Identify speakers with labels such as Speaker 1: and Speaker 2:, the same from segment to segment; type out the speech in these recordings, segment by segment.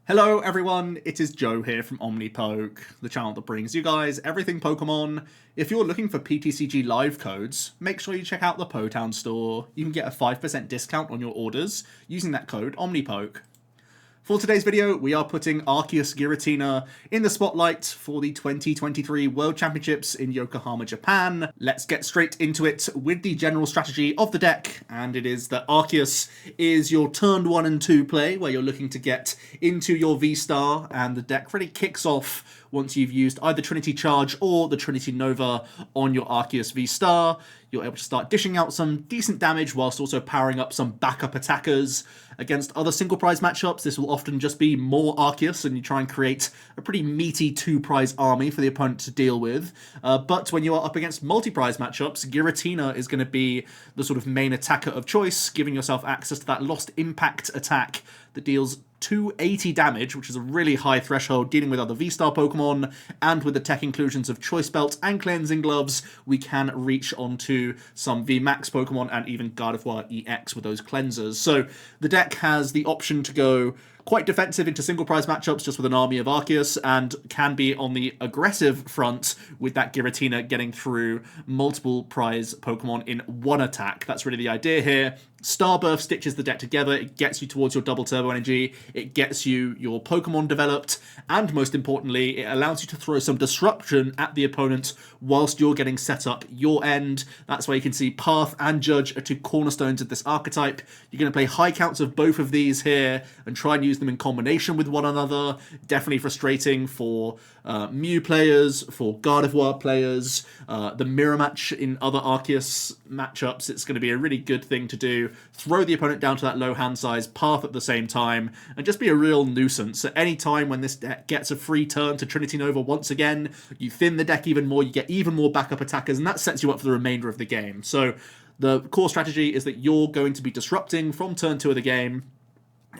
Speaker 1: Hello everyone, it is Joe here from OmniPoke, the channel that brings you guys everything Pokemon. If you're looking for PTCG live codes, make sure you check out the Potown store. You can get a 5% discount on your orders using that code OmniPoke. For today's video, we are putting Arceus Giratina in the spotlight for the 2023 World Championships in Yokohama, Japan. Let's get straight into it with the general strategy of the deck, and it is that Arceus is your turn 1 and 2 play, where you're looking to get into your V-Star, and the deck really kicks off once you've used either Trinity Charge or the Trinity Nova on your Arceus V-Star. You're able to start dishing out some decent damage whilst also powering up some backup attackers. Against other single prize matchups, this will often just be more Arceus, and you try and create a pretty meaty 2-prize army for the opponent to deal with. But when you are up against multi-prize matchups, Giratina is going to be the sort of main attacker of choice, giving yourself access to that Lost Impact attack that deals 280 damage, which is a really high threshold dealing with other V-Star Pokemon, and with the tech inclusions of Choice Belt and Cleansing Gloves, we can reach onto some VMAX Pokemon and even Gardevoir EX with those cleansers. So the deck has the option to go quite defensive into single prize matchups just with an army of Arceus, and can be on the aggressive front with that Giratina getting through multiple prize Pokemon in one attack. That's really the idea here. Starbirth stitches the deck together, it gets you towards your double turbo energy, it gets you your Pokemon developed, and most importantly, it allows you to throw some disruption at the opponent whilst you're getting set up your end. That's why you can see Path and Judge are two cornerstones of this archetype. You're going to play high counts of both of these here and try and use them in combination with one another. Definitely frustrating for Mew players, for Gardevoir players, the mirror match in other Arceus matchups. It's going to be a really good thing to do. Throw the opponent down to that low hand size, Path at the same time, and just be a real nuisance. At any time when this deck gets a free turn to Trinity Nova once again, you thin the deck even more, you get even more backup attackers, and that sets you up for the remainder of the game. So the core strategy is that you're going to be disrupting from turn 2 of the game,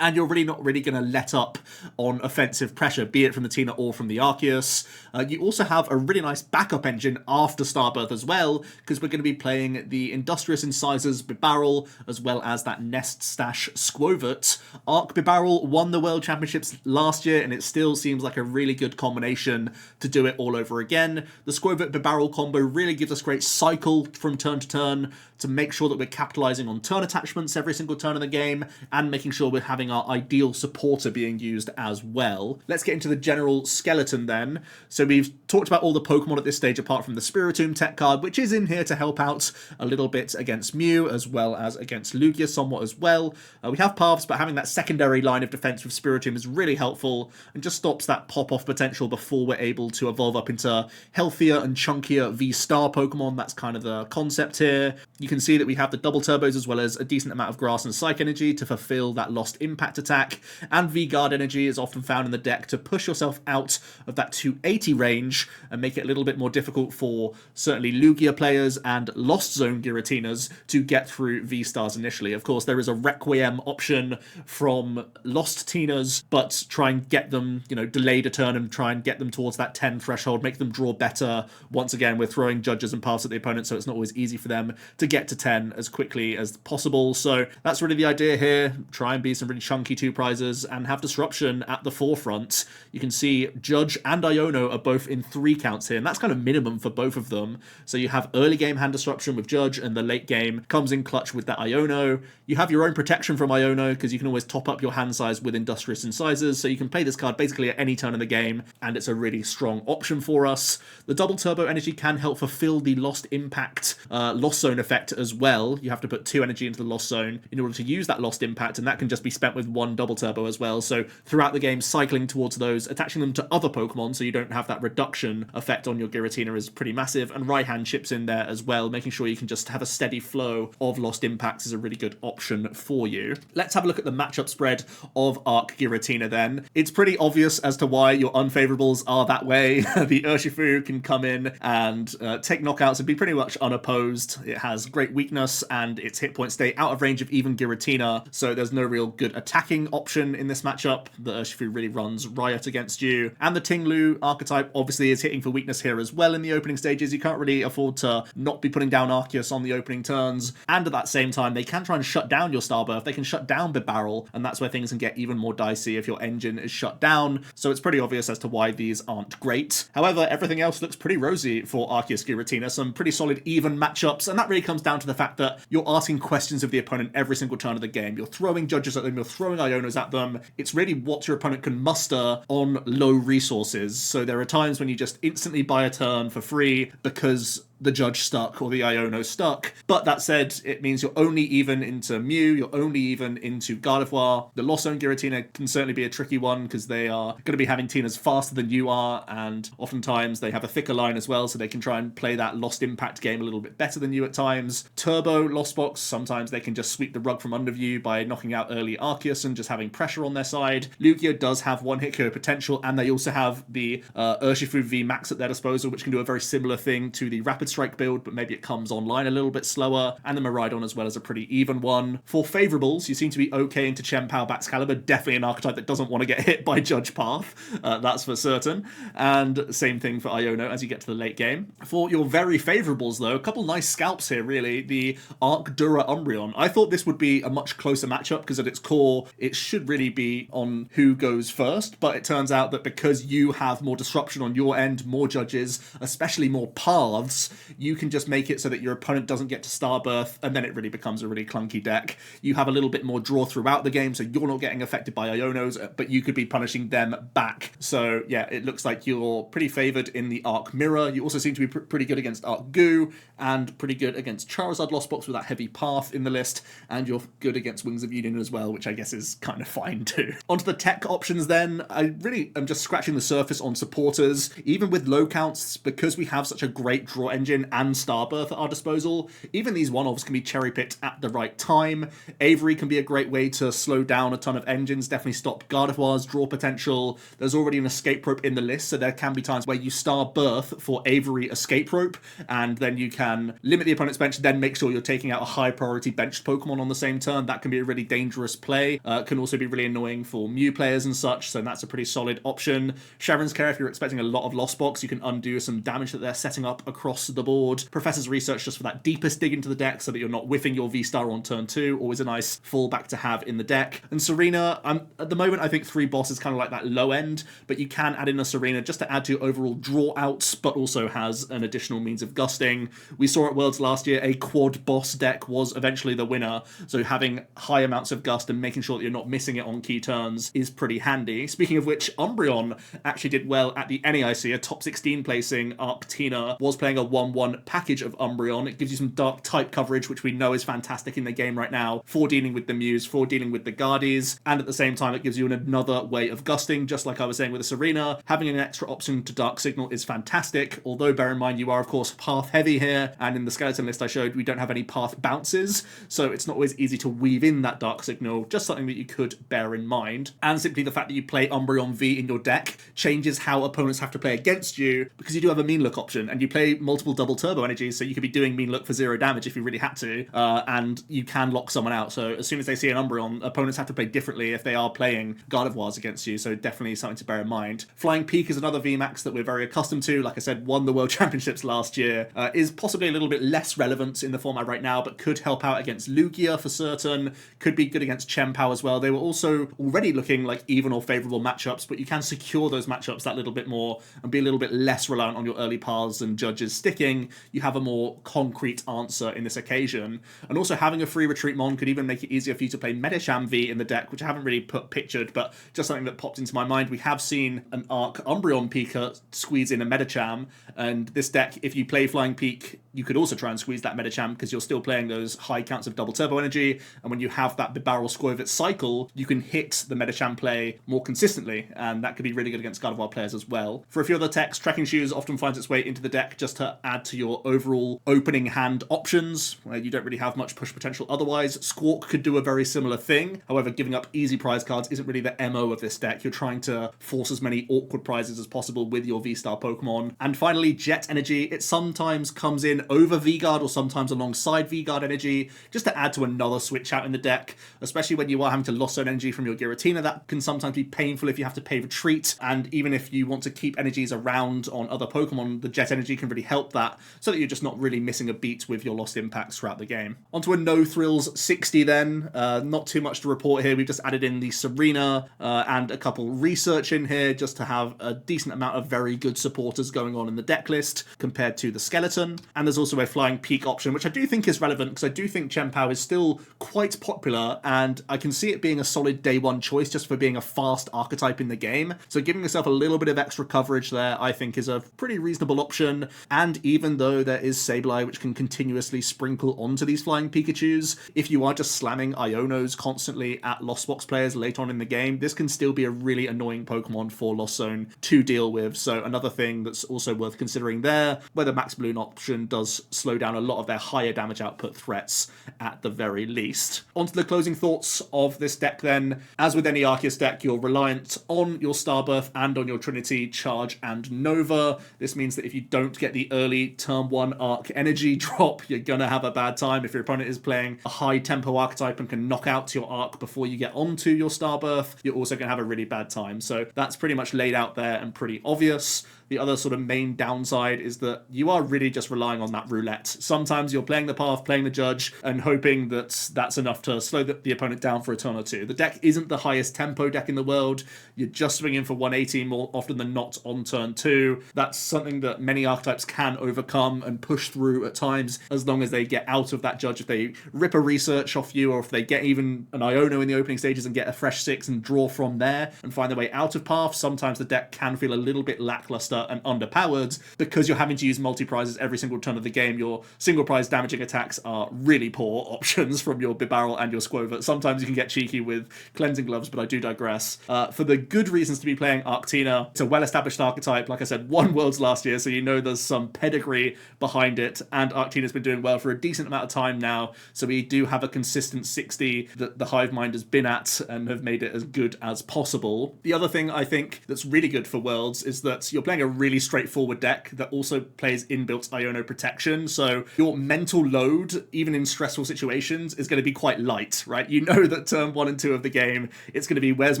Speaker 1: and you're really not really going to let up on offensive pressure, be it from the Tina or from the Arceus. You also have a really nice backup engine after Starbirth as well, because we're going to be playing the Industrious Incisors Bibarel, as well as that Nest Stash Squovert. Arc Bibarel won the World Championships last year, and it still seems like a really good combination to do it all over again. The Squovert Bibarel combo really gives us great cycle from turn to turn to make sure that we're capitalizing on turn attachments every single turn of the game, and making sure we're having our ideal supporter being used as well. Let's get into the general skeleton then. So we've talked about all the Pokemon at this stage apart from the Spiritomb tech card, which is in here to help out a little bit against Mew as well as against Lugia somewhat as well. We have Paths, but having that secondary line of defense with Spiritomb is really helpful and just stops that pop-off potential before we're able to evolve up into healthier and chunkier V-Star Pokemon. That's kind of the concept here. You can see that we have the double turbos as well as a decent amount of grass and psych energy to fulfill that Lost Impact attack, and V-Guard energy is often found in the deck to push yourself out of that 280 range and make it a little bit more difficult for certainly Lugia players and Lost Zone Giratinas to get through V-Stars initially. Of course, there is a Requiem option from Lost Tinas, but try and get them, delayed a turn and try and get them towards that 10 threshold, make them draw better. Once again, we're throwing Judges and Paths at the opponent, so it's not always easy for them to get to 10 as quickly as possible. So that's really the idea here. Try and be some really chunky 2 prizes and have disruption at the forefront. You can see Judge and Iono are both in 3 counts here, and that's kind of minimum for both of them. So you have early game hand disruption with Judge, and the late game comes in clutch with that Iono. You have your own protection from Iono, because you can always top up your hand size with Industrious Incisors, so you can play this card basically at any turn in the game, and it's a really strong option for us. The double turbo energy can help fulfill the Lost Impact Lost Zone effect as well. You have to put 2 energy into the Lost Zone in order to use that Lost Impact, and that can just be spent with 1 double turbo as well. So throughout the game, cycling towards those, attaching them to other Pokemon so you don't have that reduction effect on your Giratina is pretty massive, and Raihan chips in there as well, making sure you can just have a steady flow of Lost Impacts is a really good option for you. Let's have a look at the matchup spread of Arc Giratina then. It's pretty obvious as to why your unfavorables are that way. The Urshifu can come in and take knockouts and be pretty much unopposed. It has great weakness, and its hit points stay out of range of even Giratina, so there's no real good attacking option in this matchup. The Urshifu really runs riot against you. And the Tinglu archetype obviously is hitting for weakness here as well in the opening stages. You can't really afford to not be putting down Arceus on the opening turns. And at that same time, they can try and shut down your Starbirth. They can shut down Bibarel, and that's where things can get even more dicey if your engine is shut down. So it's pretty obvious as to why these aren't great. However, everything else looks pretty rosy for Arceus Giratina. Some pretty solid even matchups, and that really comes down to the fact that you're asking questions of the opponent every single turn of the game. You're throwing judges at them, you're throwing Ionos at them. It's really what your opponent can muster on low resources. So there are times when you just instantly buy a turn for free because the judge stuck or the Iono stuck. But that said, it means you're only even into Mew, you're only even into Gardevoir. The Lost Zone Giratina can certainly be a tricky one because they are going to be having Tinas faster than you are, and oftentimes they have a thicker line as well, so they can try and play that Lost Impact game a little bit better than you at times. Turbo Lost Box, sometimes they can just sweep the rug from under you by knocking out early Arceus and just having pressure on their side. Lugia does have one hit KO potential, and they also have the Urshifu V Max at their disposal, which can do a very similar thing to the Rapid Strike build, but maybe it comes online a little bit slower, and the Miraidon as well as a pretty even one. For favourables, you seem to be okay into Chien-Pao Baxcalibur, definitely an archetype that doesn't want to get hit by Judge Path, that's for certain, and same thing for Iono as you get to the late game. For your very favourables though, a couple nice scalps here really. The Arcdura Umbreon, I thought this would be a much closer matchup because at its core it should really be on who goes first, but it turns out that because you have more disruption on your end, more judges, especially more paths, you can just make it so that your opponent doesn't get to Starbirth, and then it really becomes a really clunky deck. You have a little bit more draw throughout the game, so you're not getting affected by Ionos, but you could be punishing them back. So yeah, it looks like you're pretty favoured in the Arc Mirror. You also seem to be pretty good against Arc Goo, and pretty good against Charizard Lost Box with that heavy path in the list, and you're good against Wings of Union as well, which I guess is kind of fine too. Onto the tech options then. I really am just scratching the surface on supporters. Even with low counts, because we have such a great draw engine and Starbirth at our disposal, even these one-offs can be cherry-picked at the right time. Avery can be a great way to slow down a ton of engines, definitely stop Gardevoir's draw potential. There's already an escape rope in the list, so there can be times where you Starbirth for Avery escape rope, and then you can limit the opponent's bench, then make sure you're taking out a high-priority benched Pokemon on the same turn. That can be a really dangerous play. Can also be really annoying for Mew players and such, so that's a pretty solid option. Sharon's Care, if you're expecting a lot of Lost Box, you can undo some damage that they're setting up across the board. Professor's Research just for that deepest dig into the deck so that you're not whiffing your V-Star on turn 2, always a nice fallback to have in the deck. And Serena, at the moment I think 3 boss is kind of like that low end, but you can add in a Serena just to add to your overall draw outs, but also has an additional means of gusting. We saw at Worlds last year a quad boss deck was eventually the winner, so having high amounts of gust and making sure that you're not missing it on key turns is pretty handy. Speaking of which, Umbreon actually did well at the NAIC, a top 16 placing. Arctina was playing a 1-1 package of Umbreon. It gives you some dark type coverage, which we know is fantastic in the game right now, for dealing with the Mews, for dealing with the Guardies, and at the same time it gives you another way of gusting, just like I was saying with the Serena. Having an extra option to Dark Signal is fantastic, although bear in mind you are of course path heavy here, and in the skeleton list I showed we don't have any path bounces, so it's not always easy to weave in that Dark Signal, just something that you could bear in mind. And simply the fact that you play Umbreon V in your deck changes how opponents have to play against you, because you do have a mean look option, and you play multiple double turbo energies, so you could be doing mean look for 0 damage if you really had to, and you can lock someone out. So as soon as they see an Umbreon, opponents have to play differently if they are playing Gardevoirs against you, so definitely something to bear in mind. Flying Peak is another VMAX that we're very accustomed to. Like I said, won the World Championships last year, is possibly a little bit less relevant in the format right now, but could help out against Lugia for certain, could be good against Chien-Pao as well. They were also already looking like even or favourable matchups, but you can secure those matchups that little bit more and be a little bit less reliant on your early paths and judges sticking. You have a more concrete answer in this occasion. And also having a free retreat mon could even make it easier for you to play Medicham V in the deck, which I haven't really pictured, but just something that popped into my mind. We have seen an Arc Umbreon Pika squeeze in a Medicham, and this deck, if you play Flying Peak, you could also try and squeeze that Medicham because you're still playing those high counts of double turbo energy, and when you have that Bibarel Squirvit cycle, you can hit the Medicham play more consistently, and that could be really good against Gardevoir players as well. For a few other techs, Trekking Shoes often finds its way into the deck just to add to your overall opening hand options, where you don't really have much push potential otherwise. Squawk could do a very similar thing. However, giving up easy prize cards isn't really the MO of this deck. You're trying to force as many awkward prizes as possible with your V-Star Pokemon. And finally, Jet Energy. It sometimes comes in over V-Guard or sometimes alongside V-Guard Energy, just to add to another switch out in the deck, especially when you are having to Lost Zone energy from your Giratina. That can sometimes be painful if you have to pay retreat, and even if you want to keep energies around on other Pokemon, the Jet Energy can really help that, so that you're just not really missing a beat with your lost impacts throughout the game. Onto a No Thrills 60 then. Not too much to report here. We've just added in the Serena and a couple research in here just to have a decent amount of very good supporters going on in the deck list compared to the Skeleton. And there's also a Flying Peak option, which I do think is relevant because I do think Chien-Pao is still quite popular, and I can see it being a solid day one choice just for being a fast archetype in the game. So giving yourself a little bit of extra coverage there, I think, is a pretty reasonable option. And even though there is Sableye, which can continuously sprinkle onto these Flying Pikachus, if you are just slamming Ionos constantly at Lost Box players late on in the game, this can still be a really annoying Pokemon for Lost Zone to deal with. So another thing that's also worth considering there, where the Max Balloon option does slow down a lot of their higher damage output threats at the very least. Onto the closing thoughts of this deck then. As with any Arceus deck, you're reliant on your Starbirth and on your Trinity, Charge, and Nova. This means that if you don't get the early turn 1 Arc energy drop, you're gonna have a bad time. If your opponent is playing a high tempo archetype and can knock out your Arc before you get onto your Starbirth, you're also gonna have a really bad time. So that's pretty much laid out there and pretty obvious. The other sort of main downside is that you are really just relying on that roulette. Sometimes you're playing the path, playing the judge, and hoping that that's enough to slow the opponent down for a turn or two. The deck isn't the highest tempo deck in the world. You're just swinging for 180 more often than not on turn 2. That's something that many archetypes can overcome and push through at times, as long as they get out of that judge. If they rip a research off you, or if they get even an Iono in the opening stages and get a fresh 6 and draw from there and find their way out of path, sometimes the deck can feel a little bit lackluster and underpowered because you're having to use multi-prizes every single turn of the game. Your single prize damaging attacks are really poor options from your Bibarel and your Squova. Sometimes you can get cheeky with Cleansing Gloves, but I do digress. For the good reasons to be playing Arctina, it's a well-established archetype. Like I said, won Worlds last year, so you know there's some pedigree behind it, and Arctina's been doing well for a decent amount of time now, so we do have a consistent 60 that the Hive Mind has been at and have made it as good as possible. The other thing I think that's really good for Worlds is that you're playing a really straightforward deck that also plays inbuilt Iono protection, so your mental load, even in stressful situations, is going to be quite light, right? You know that turn 1 and 2 of the game, it's going to be, where's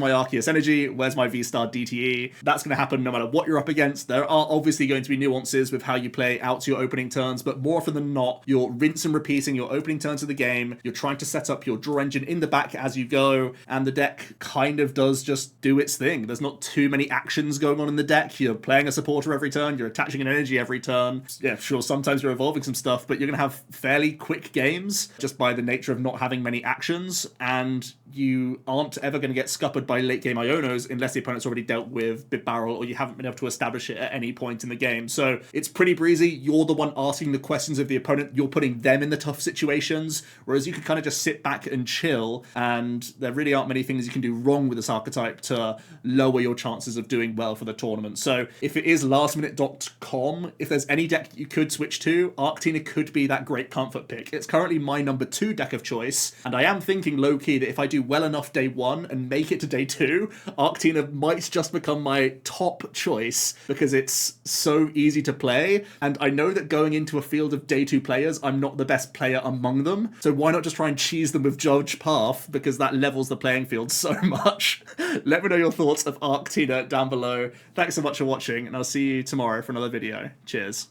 Speaker 1: my Arceus Energy, where's my V-Star DTE? That's going to happen no matter what you're up against. There are obviously going to be nuances with how you play out your opening turns, but more often than not, you're rinse and repeating your opening turns of the game, you're trying to set up your draw engine in the back as you go, and the deck kind of does just do its thing. There's not too many actions going on in the deck. You're playing a supporter every turn, you're attaching an energy every turn. Yeah, sure, sometimes you're evolving some stuff, but you're going to have fairly quick games just by the nature of not having many actions, and you aren't ever going to get scuppered by late game Ionos unless the opponent's already dealt with Bibarel or you haven't been able to establish it at any point in the game. So it's pretty breezy. You're the one asking the questions of the opponent. You're putting them in the tough situations, whereas you can kind of just sit back and chill, and there really aren't many things you can do wrong with this archetype to lower your chances of doing well for the tournament. So if it is lastminute.com, if there's any deck you could switch to, Arctina could be that great comfort pick. It's currently my number 2 deck of choice, and I am thinking low-key that if I do well enough day 1 and make it to day 2, Arctina might just become my top choice because it's so easy to play, and I know that going into a field of day 2 players, I'm not the best player among them, so why not just try and cheese them with Judge Path, because that levels the playing field so much. Let me know your thoughts of Arctina down below. Thanks so much for watching, and I'll see you tomorrow for another video. Cheers.